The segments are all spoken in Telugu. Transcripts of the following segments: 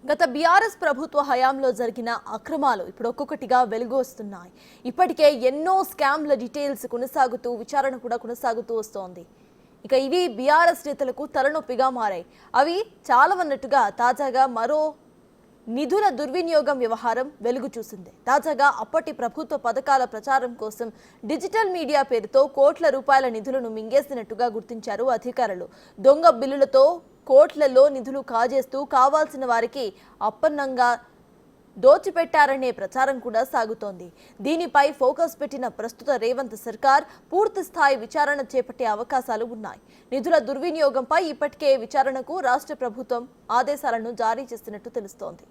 గత బీఆర్ఎస్ ప్రభుత్వ హయాంలో జరిగిన అక్రమాలు ఇప్పుడు ఒక్కొక్కటిగా వెలుగు వస్తున్నాయి. ఇప్పటికే ఎన్నో స్కామ్ల డీటెయిల్స్ విచారణ కూడా కొనసాగుతూ వస్తోంది. ఇక ఇవి బీఆర్ఎస్ నేతలకు తలనొప్పిగా మారాయి. అవి చాలవన్నట్టుగా తాజాగా మరో నిధుల దుర్వినియోగం వ్యవహారం వెలుగు చూసింది. తాజాగా అప్పటి ప్రభుత్వ పథకాల ప్రచారం కోసం డిజిటల్ మీడియా పేరుతో కోట్ల రూపాయల నిధులను మింగేసినట్టుగా గుర్తించారు అధికారులు. దొంగ బిల్లులతో కోట్లలో నిధులు కాజేస్తూ కావాల్సిన వారికి అప్పన్నంగా దోచిపెట్టారనే ప్రచారం కూడా సాగుతోంది. దీనిపై ఫోకస్ పెట్టిన ప్రస్తుత రేవంత్ సర్కార్ పూర్తి స్థాయి విచారణ చేపట్టే అవకాశాలు ఉన్నాయి. నిధుల దుర్వినియోగంపై ఇప్పటికే విచారణకు రాష్ట్ర ప్రభుత్వం ఆదేశాలను జారీ చేసినట్టు తెలుస్తోంది.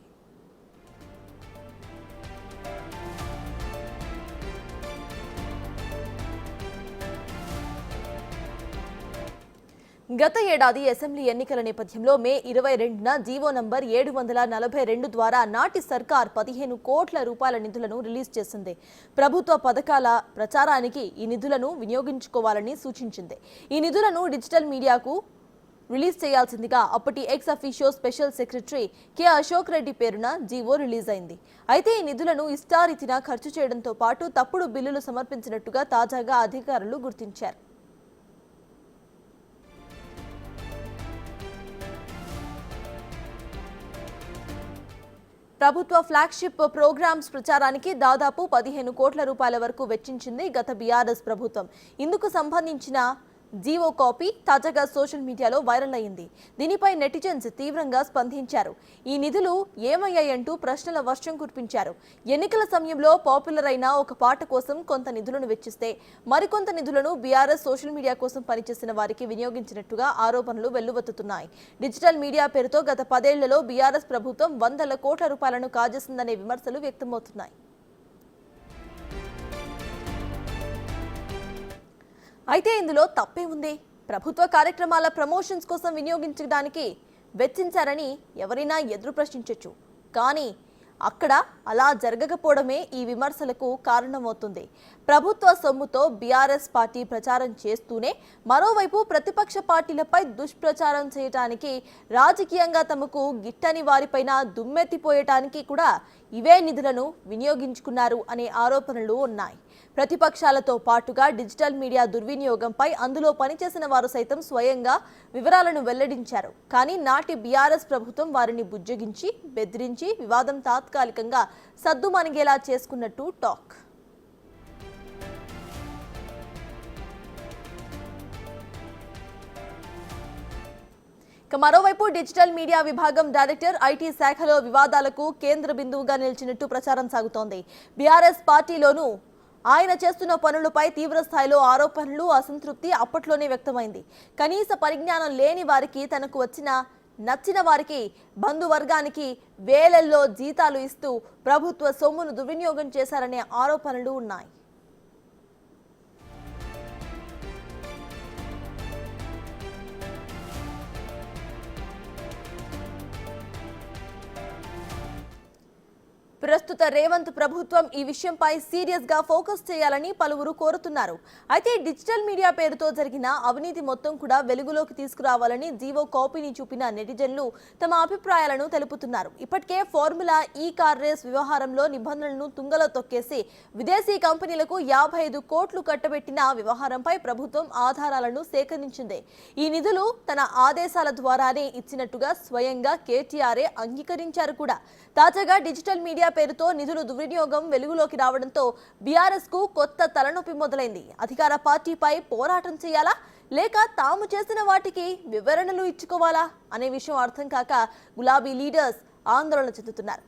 గత ఏడాది అసెంబ్లీ ఎన్నికల నేపథ్యంలో మే 22న జీవో నంబర్ 742 ద్వారా నాటి సర్కార్ 15 కోట్ల రూపాయల నిధులను రిలీజ్ చేసింది. ప్రభుత్వ పథకాల ప్రచారానికి ఈ నిధులను వినియోగించుకోవాలని సూచించింది. ఈ నిధులను డిజిటల్ మీడియాకు రిలీజ్ చేయాల్సిందిగా అప్పటి ex officio special secretary K Ashok Reddy పేరున జీవో రిలీజ్ అయింది. అయితే ఈ నిధులను ఇష్టారీతిన ఖర్చు చేయడంతో పాటు తప్పుడు బిల్లులు సమర్పించినట్టుగా తాజాగా అధికారులు గుర్తించారు. ప్రభుత్వ ఫ్లాగ్షిప్ ప్రోగ్రామ్స్ ప్రచారానికి దాదాపు 15 కోట్ల రూపాయల వరకు వెచ్చించింది గత బీఆర్ఎస్ ప్రభుత్వం. ఇందుకు సంబంధించిన జీవో కాపీ తాజాగా సోషల్ మీడియాలో వైరల్ అయింది. దీనిపై నెటిజన్స్ తీవ్రంగా స్పందించారు. ఈ నిధులు ఏమయ్యాయంటూ ప్రశ్నల వర్షం కురిపించారు. ఎన్నికల సమయంలో పాపులర్ అయిన ఒక పాట కోసం కొంత నిధులను వెచ్చిస్తే మరికొంత నిధులను బీఆర్ఎస్ సోషల్ మీడియా కోసం పనిచేసిన వారికి వినియోగించినట్టుగా ఆరోపణలు వెల్లువెత్తుతున్నాయి. డిజిటల్ మీడియా పేరుతో గత 10 ఏళ్లలో బీఆర్ఎస్ ప్రభుత్వం వందల కోట్ల రూపాయలను కాజేసిందనే విమర్శలు వ్యక్తమవుతున్నాయి. అయితే ఇందులో తప్పే ఉంది. ప్రభుత్వ కార్యక్రమాల ప్రమోషన్స్ కోసం వినియోగించడానికి వెచ్చించారని ఎవరైనా ఎదురు ప్రశ్నించవచ్చు. కానీ అక్కడ అలా జరగకపోవడమే ఈ విమర్శలకు కారణమవుతుంది. ప్రభుత్వ సొమ్ముతో బీఆర్ఎస్ పార్టీ ప్రచారం చేస్తూనే మరోవైపు ప్రతిపక్ష పార్టీలపై దుష్ప్రచారం చేయడానికి, రాజకీయంగా తమకు గిట్టని వారిపైన దుమ్మెత్తిపోయటానికి కూడా ఇవే నిధులను వినియోగించుకున్నారు అనే ఆరోపణలు ఉన్నాయి. ప్రతిపక్షాలతో పాటుగా డిజిటల్ మీడియా దుర్వినియోగంపై అందులో పనిచేసిన వారు సైతం స్వయంగా వివరాలను వెల్లడించారు. కానీ నాటి బీఆర్ఎస్ ప్రభుత్వం వారిని బుజ్జగించి, బెదిరించి వివాదం తాత్కాలికంగా సద్దుమణిగేలా చేసుకున్నట్టు టాక్. మరోవైపు డిజిటల్ మీడియా విభాగం డైరెక్టర్ ఐటీ శాఖలో వివాదాలకు కేంద్ర బిందువుగా నిలిచినట్టు ప్రచారం సాగుతోంది. బీఆర్ఎస్ పార్టీలోనూ ఆయన చేస్తున్న పనులపై తీవ్ర స్థాయిలో ఆరోపణలు, అసంతృప్తి అప్పట్లోనే వ్యక్తమైంది. కనీస పరిజ్ఞానం లేని వారికి, తనకు నచ్చిన వారికి, బంధువర్గానికి వేలల్లో జీతాలు ఇస్తూ ప్రభుత్వ సొమ్మును దుర్వినియోగం చేశారనే ఆరోపణలు ఉన్నాయి. ప్రస్తుత రేవంత్ ప్రభుత్వం ఈ విషయంపై సీరియస్ గా ఫోకస్ చేయాలని పలువురు కోరుతున్నారు. అయితే డిజిటల్ మీడియా పేరుతో జరిగిన అవినీతి మొత్తం కూడా వెలుగులోకి తీసుకురావాలని జీవో కాపీని చూపిన నెటిజన్లు తమ అభిప్రాయాలను తెలుపుతున్నారు. ఇప్పటికే ఫార్ములా ఈ కార్ రేస్ వ్యవహారంలో నిబంధనలను తుంగలో తొక్కేసి విదేశీ కంపెనీలకు 55 కోట్లు కట్టబెట్టిన వ్యవహారంపై ప్రభుత్వం ఆధారాలను సేకరించింది. ఈ నిధులు తన ఆదేశాల ద్వారానే ఇచ్చినట్టుగా స్వయంగా కేటీఆర్ఏ అంగీకరించారు కూడా. తాజాగా డిజిటల్ మీడియా పేరుతో నిధులు దుర్వినియోగం వెలుగులోకి రావడంతో బీఆర్ఎస్ కు కొత్త తలనొప్పి మొదలైంది. అధికార పార్టీపై పోరాటం చేయాలా, లేక తాము చేసిన వాటికి వివరణలు ఇచ్చుకోవాలా అనే విషయం అర్థం కాక గులాబీ లీడర్స్ ఆందోళన చెందుతున్నారు.